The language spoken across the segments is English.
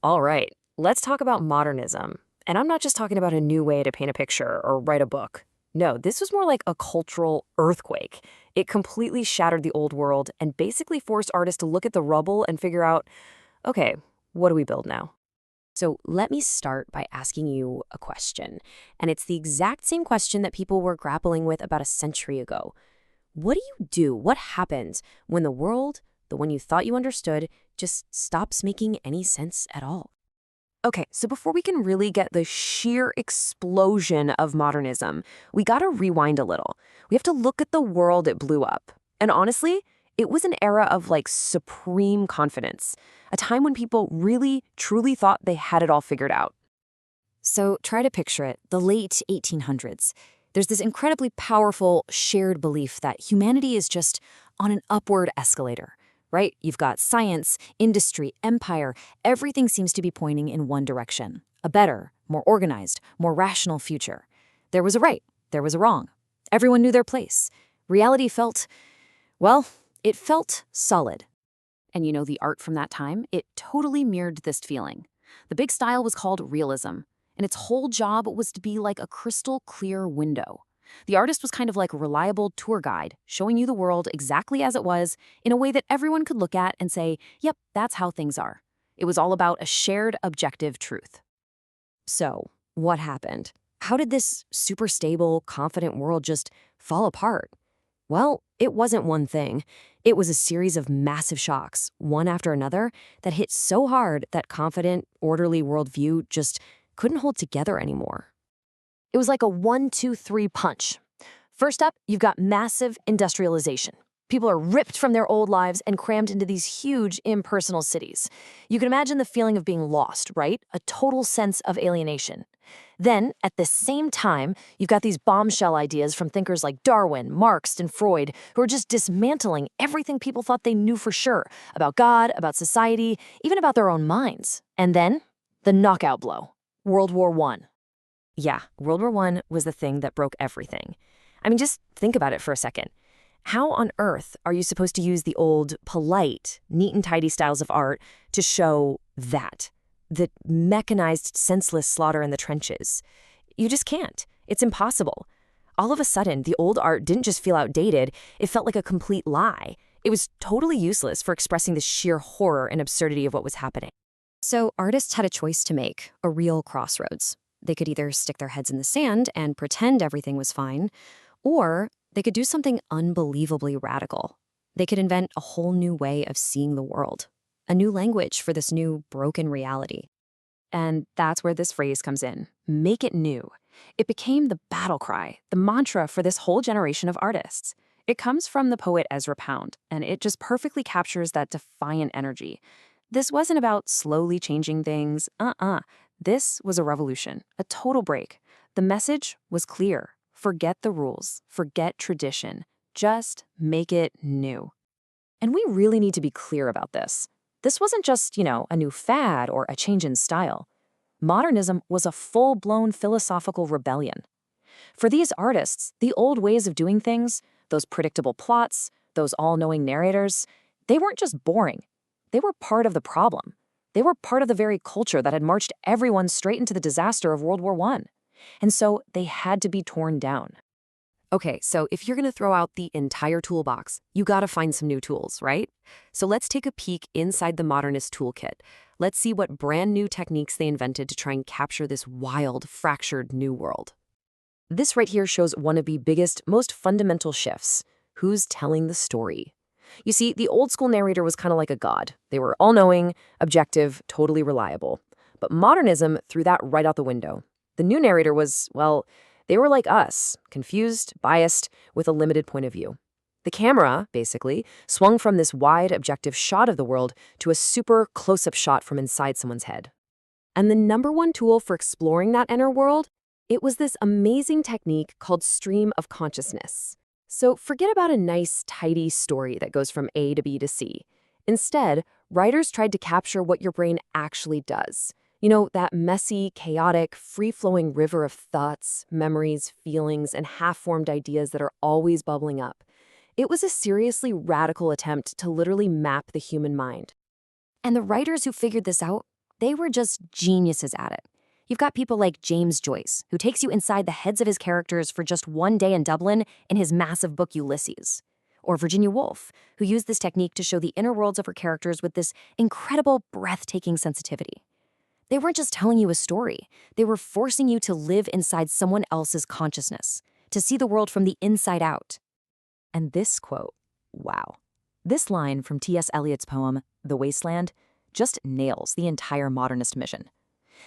All right, let's talk about modernism. And I'm not just talking about a new way to paint a picture or write a book. No, this was more like a cultural earthquake. It completely shattered the old world and basically forced artists to look at the rubble and figure out, okay, what do we build now? So let me start by asking you a question. And it's the exact same question that people were grappling with about a century ago. What do you do? What happens when the world, the one you thought you understood, just stops making any sense at all? Okay, so before we can really get the sheer explosion of modernism, we gotta rewind a little. We have to look at the world it blew up. And honestly, it was an era of like supreme confidence, a time when people really, truly thought they had it all figured out. So try to picture it, the late 1800s. There's this incredibly powerful shared belief that humanity is just on an upward escalator, right? You've got science, industry, empire, everything seems to be pointing in one direction, a better, more organized, more rational future. There was a right, there was a wrong. Everyone knew their place. Reality felt, well, it felt solid. And you know, the art from that time, it totally mirrored this feeling. The big style was called realism, and its whole job was to be like a crystal clear window. The artist was kind of like a reliable tour guide, showing you the world exactly as it was in a way that everyone could look at and say, yep, that's how things are. It was all about a shared objective truth. So, what happened? How did this super stable, confident world just fall apart? Well, it wasn't one thing. It was a series of massive shocks, one after another, that hit so hard that confident, orderly worldview just couldn't hold together anymore. It was like a 1, 2, 3 punch. First up, you've got massive industrialization. People are ripped from their old lives and crammed into these huge, impersonal cities. You can imagine the feeling of being lost, right? A total sense of alienation. Then, at the same time, you've got these bombshell ideas from thinkers like Darwin, Marx, and Freud, who are just dismantling everything people thought they knew for sure about God, about society, even about their own minds. And then, the knockout blow, World War I. Yeah, World War I was the thing that broke everything. I mean, just think about it for a second. How on earth are you supposed to use the old, polite, neat and tidy styles of art to show that? The mechanized, senseless slaughter in the trenches? You just can't. It's impossible. All of a sudden, the old art didn't just feel outdated, it felt like a complete lie. It was totally useless for expressing the sheer horror and absurdity of what was happening. So artists had a choice to make, a real crossroads. They could either stick their heads in the sand and pretend everything was fine, or they could do something unbelievably radical. They could invent a whole new way of seeing the world, a new language for this new broken reality. And that's where this phrase comes in, make it new. It became the battle cry, the mantra for this whole generation of artists. It comes from the poet Ezra Pound, and it just perfectly captures that defiant energy. This wasn't about slowly changing things, This was a revolution, a total break. The message was clear. Forget the rules, forget tradition, just make it new. And we really need to be clear about this. This wasn't just, a new fad or a change in style. Modernism was a full-blown philosophical rebellion. For these artists, the old ways of doing things, those predictable plots, those all-knowing narrators, they weren't just boring. They were part of the problem. They were part of the very culture that had marched everyone straight into the disaster of World War I. And so they had to be torn down. Okay, so if you're going to throw out the entire toolbox, you got to find some new tools, right? So let's take a peek inside the modernist toolkit. Let's see what brand new techniques they invented to try and capture this wild, fractured new world. This right here shows one of the biggest, most fundamental shifts. Who's telling the story? You see, the old school narrator was kind of like a god. They were all-knowing, objective, totally reliable. But modernism threw that right out the window. The new narrator was, well, they were like us, confused, biased, with a limited point of view. The camera, basically, swung from this wide, objective shot of the world to a super close-up shot from inside someone's head. And the number one tool for exploring that inner world? It was this amazing technique called stream of consciousness. So forget about a nice, tidy story that goes from A to B to C. Instead, writers tried to capture what your brain actually does. You know, that messy, chaotic, free-flowing river of thoughts, memories, feelings, and half-formed ideas that are always bubbling up. It was a seriously radical attempt to literally map the human mind. And the writers who figured this out, They were just geniuses at it. You've got people like James Joyce, who takes you inside the heads of his characters for just one day in Dublin in his massive book Ulysses. Or Virginia Woolf, who used this technique to show the inner worlds of her characters with this incredible, breathtaking sensitivity. They weren't just telling you a story, they were forcing you to live inside someone else's consciousness, to see the world from the inside out. And this quote, wow. This line from T.S. Eliot's poem, The Wasteland, just nails the entire modernist mission.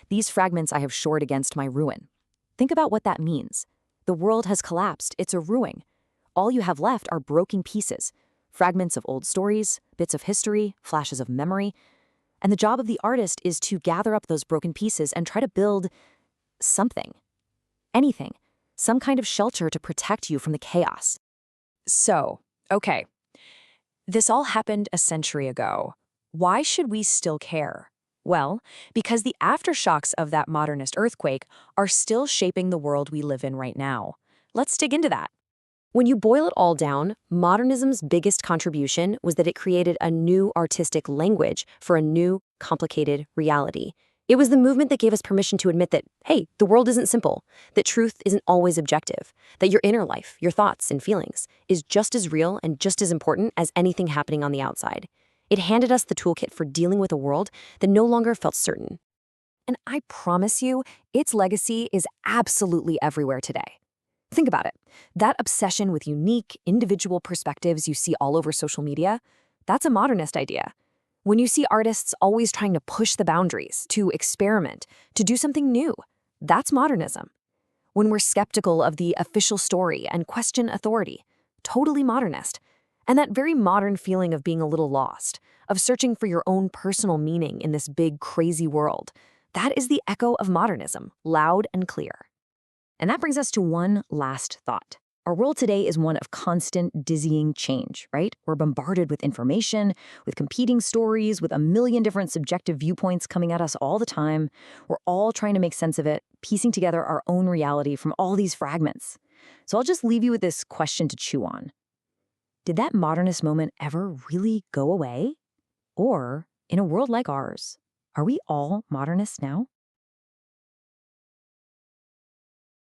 These fragments I have shored against my ruin. Think about what that means. The world has collapsed, it's a ruin. All you have left are broken pieces, fragments of old stories, bits of history, flashes of memory. And the job of the artist is to gather up those broken pieces and try to build something. Anything. Some kind of shelter to protect you from the chaos. So, okay. This all happened a century ago. Why should we still care? Well, because the aftershocks of that modernist earthquake are still shaping the world we live in right now. Let's dig into that. When you boil it all down, modernism's biggest contribution was that it created a new artistic language for a new, complicated reality. It was the movement that gave us permission to admit that, hey, the world isn't simple, that truth isn't always objective, that your inner life, your thoughts and feelings, is just as real and just as important as anything happening on the outside. It handed us the toolkit for dealing with a world that no longer felt certain. And I promise you, its legacy is absolutely everywhere today. Think about it. That obsession with unique, individual perspectives you see all over social media, that's a modernist idea. When you see artists always trying to push the boundaries, to experiment, to do something new, that's modernism. When we're skeptical of the official story and question authority, totally modernist. And that very modern feeling of being a little lost, of searching for your own personal meaning in this big, crazy world, that is the echo of modernism, loud and clear. And that brings us to one last thought. Our world today is one of constant, dizzying change, right? We're bombarded with information, with competing stories, with a million different subjective viewpoints coming at us all the time. We're all trying to make sense of it, piecing together our own reality from all these fragments. So I'll just leave you with this question to chew on. Did that modernist moment ever really go away? Or, in a world like ours, are we all modernists now?